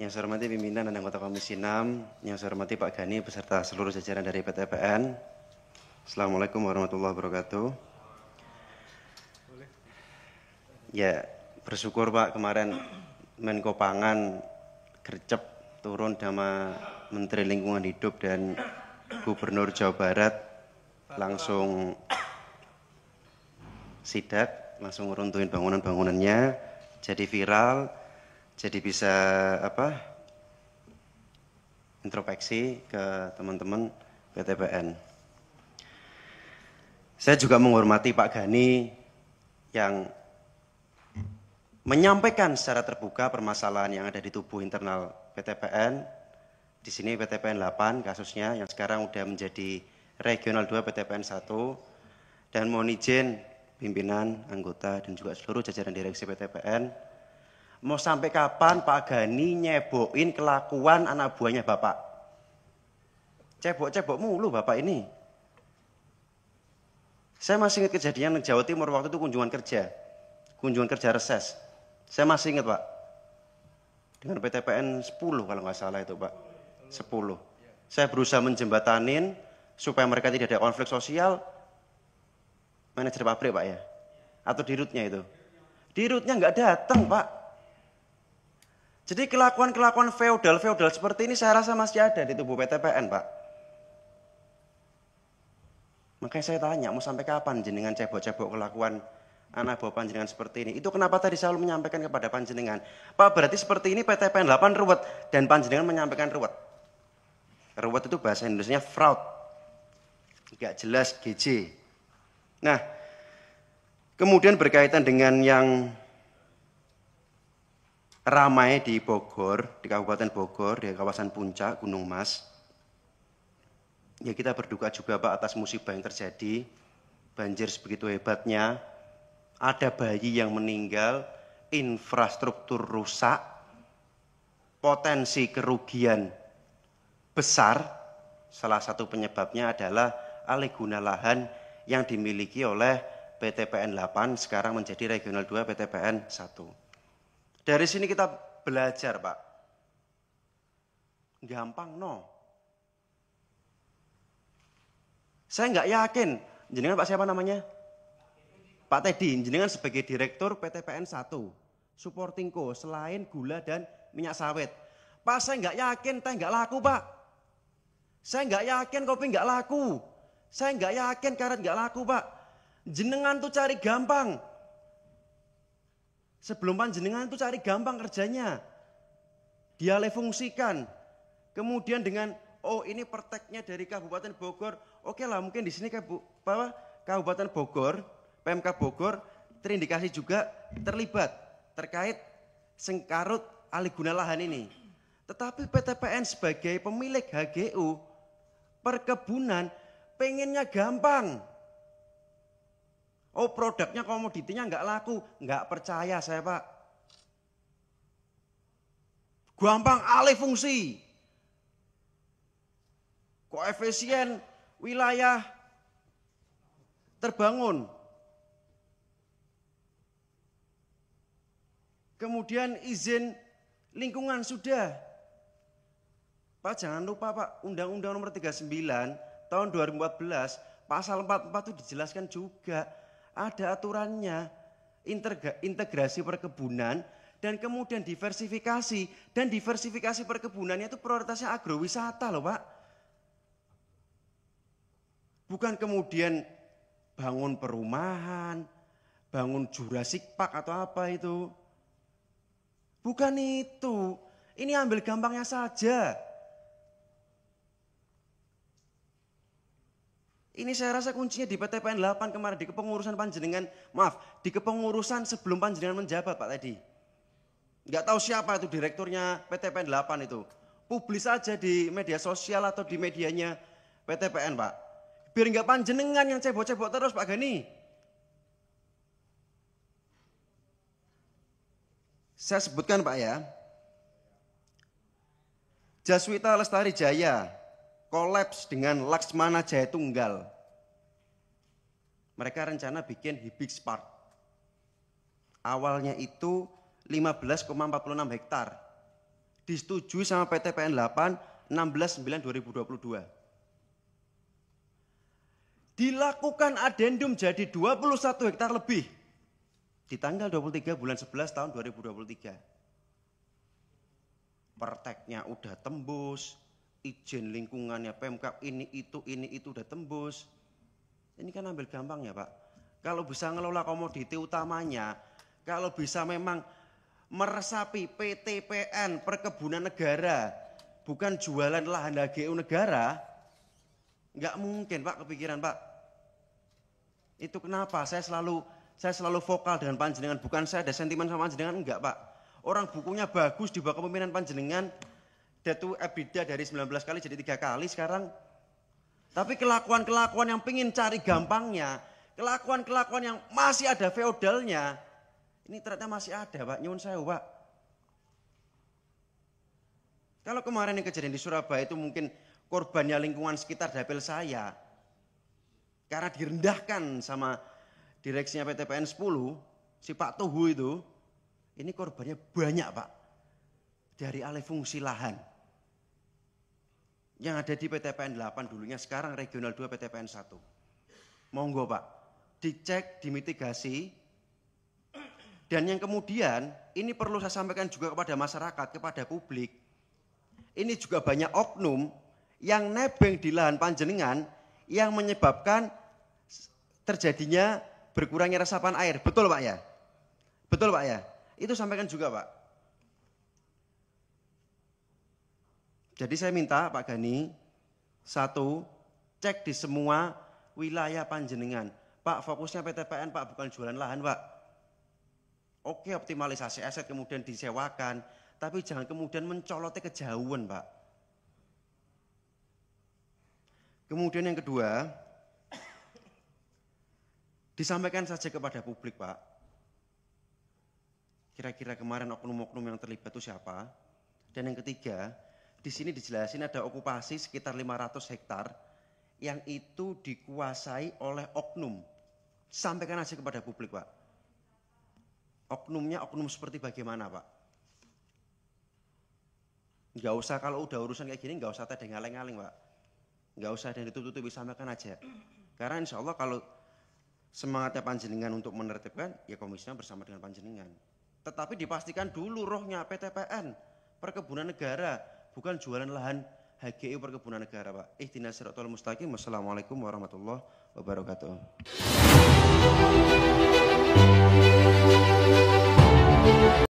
Yang saya hormati pimpinan dan anggota Komisi 6, yang saya hormati Pak Gani beserta seluruh jajaran dari PTPN. Assalamualaikum warahmatullahi wabarakatuh. Ya, bersyukur Pak kemarin Menko Pangan gercep turun sama Menteri Lingkungan Hidup dan Gubernur Jawa Barat langsung sidak, langsung ngeruntuhin bangunan-bangunannya, jadi viral, jadi bisa introspeksi ke teman-teman PTPN. Saya juga menghormati Pak Gani yang menyampaikan secara terbuka permasalahan yang ada di tubuh internal PTPN. Di sini PTPN 8 kasusnya yang sekarang udah menjadi regional 2 PTPN 1. Dan mohon izin pimpinan, anggota dan juga seluruh jajaran direksi PTPN, mau sampai kapan Pak Gani nyebokin kelakuan anak buahnya Bapak? Cebok-cebok mulu Bapak ini. Saya masih ingat kejadian di Jawa Timur waktu itu kunjungan kerja reses. Saya masih ingat Pak, dengan PTPN 10 kalau nggak salah itu Pak, 10. Saya berusaha menjembatanin supaya mereka tidak ada konflik sosial. Manajer pabrik Pak ya? Atau dirutnya itu? Dirutnya nggak datang Pak. Jadi kelakuan-kelakuan feodal seperti ini saya rasa masih ada di tubuh PTPN Pak. Makanya saya tanya, mau sampai kapan jenengan cebok-cebok kelakuan anak buah panjenengan seperti ini? Itu kenapa tadi selalu menyampaikan kepada panjenengan? Pak, berarti seperti ini PTPN 8 ruwet dan panjenengan menyampaikan ruwet. Ruwet itu bahasa Indonesianya fraud. Enggak jelas GJ. Nah, kemudian berkaitan dengan yang ramai di Bogor, di Kabupaten Bogor, di kawasan Puncak, Gunung Mas. Ya kita berduka juga Pak atas musibah yang terjadi. Banjir sebegitu hebatnya, ada bayi yang meninggal, infrastruktur rusak, potensi kerugian besar. Salah satu penyebabnya adalah alih guna lahan yang dimiliki oleh PTPN 8 sekarang menjadi regional 2 PTPN 1. Dari sini kita belajar Pak. Gampang no. Saya nggak yakin, jenengan Pak siapa namanya? Pak Teddy, jenengan sebagai direktur PTPN 1, supporting co selain gula dan minyak sawit. Pak saya nggak yakin teh nggak laku Pak. Saya nggak yakin kopi nggak laku. Saya nggak yakin karet nggak laku Pak. Jenengan tuh cari gampang. Sebelum panjenengan tuh cari gampang kerjanya. Dialih fungsikan. Kemudian dengan oh ini perteknya dari Kabupaten Bogor. Oke lah mungkin di sini Kabupaten Bogor, PMK Bogor terindikasi juga terlibat terkait sengkarut alih guna lahan ini. Tetapi PTPN sebagai pemilik HGU perkebunan pengennya gampang. Oh produknya komoditinya nggak laku, nggak percaya saya Pak. Gampang alih fungsi. Koefisien wilayah terbangun. Kemudian izin lingkungan sudah. Pak jangan lupa Pak, Undang-Undang Nomor 39 tahun 2014 pasal 44 itu dijelaskan juga ada aturannya integrasi perkebunan dan kemudian diversifikasi dan diversifikasi perkebunannya itu prioritasnya agrowisata loh Pak. Bukan kemudian bangun perumahan, bangun Jurassic Park atau apa itu. Bukan itu. Ini ambil gampangnya saja. Ini saya rasa kuncinya di PTPN 8 kemarin, di kepengurusan panjenengan, maaf, di kepengurusan sebelum panjenengan menjabat Pak tadi. Enggak tahu siapa itu direkturnya PTPN 8 itu. Publis saja di media sosial atau di medianya PTPN Pak. Biar enggak panjenengan yang cebok-cebok terus Pak Gani. Saya sebutkan Pak ya. Jaswita Lestari Jaya kolaps dengan Laksmana Jaya Tunggal. Mereka rencana bikin Hibix Park. Awalnya itu 15,46 hektar. disetujui sama PT PN 8 16/9/2022. Dilakukan adendum jadi 21 hektar lebih di tanggal 23 bulan 11 tahun 2023. Perteknya udah tembus, izin lingkungannya Pemkab ini itu udah tembus. Ini kan ambil gampang ya Pak. Kalau bisa ngelola komoditi utamanya, kalau bisa memang meresapi PT PN Perkebunan Negara, bukan jualan lahan HGU negara, nggak mungkin Pak kepikiran Pak. Itu kenapa saya selalu vokal dengan panjenengan, bukan saya ada sentimen sama panjenengan, enggak Pak. Orang bukunya bagus di bawah kepemimpinan panjenengan, debt to EBITDA dari 19 kali jadi 3 kali sekarang. Tapi kelakuan-kelakuan yang pingin cari gampangnya, kelakuan-kelakuan yang masih ada feodalnya, ini ternyata masih ada Pak, nyuwun sewu Pak. Kalau kemarin yang kejadian di Surabaya itu mungkin korbannya lingkungan sekitar dapil saya, karena direndahkan sama direksinya PT PN 10, si Pak Tuhu itu, ini korbannya banyak Pak, dari alih fungsi lahan. Yang ada di PT PN 8 dulunya, sekarang Regional 2 PT PN 1. Monggo Pak, dicek, dimitigasi. Dan yang kemudian, ini perlu saya sampaikan juga kepada masyarakat, kepada publik. Ini juga banyak oknum yang nebeng di lahan panjenengan yang menyebabkan terjadinya berkurangnya resapan air. Betul Pak ya? Betul Pak ya? Itu sampaikan juga Pak. Jadi saya minta Pak Gani, satu, cek di semua wilayah panjenengan. Pak, fokusnya PT PN Pak, bukan jualan lahan Pak. Oke, optimalisasi aset kemudian disewakan, tapi jangan kemudian mencolotnya kejauhan Pak. Kemudian yang kedua, disampaikan saja kepada publik Pak. Kira-kira kemarin oknum-oknum yang terlibat itu siapa? Dan yang ketiga, di sini dijelasin ada okupasi sekitar 500 hektar yang itu dikuasai oleh oknum. Sampaikan aja kepada publik Pak. Oknumnya oknum seperti bagaimana Pak? Enggak usah, kalau udah urusan kayak gini enggak usah ada ngaling-ngaling Pak. Enggak usah ada yang ditutup-tutupi, sampaikan aja. Karena insya Allah kalau semangatnya panjenengan untuk menertibkan, ya komisinya bersama dengan panjenengan. Tetapi dipastikan dulu rohnya PT PN Perkebunan Negara, bukan jualan lahan HGU Perkebunan Negara Pak. Ihdinas siratal mustaqim. Wassalamualaikum warahmatullahi wabarakatuh.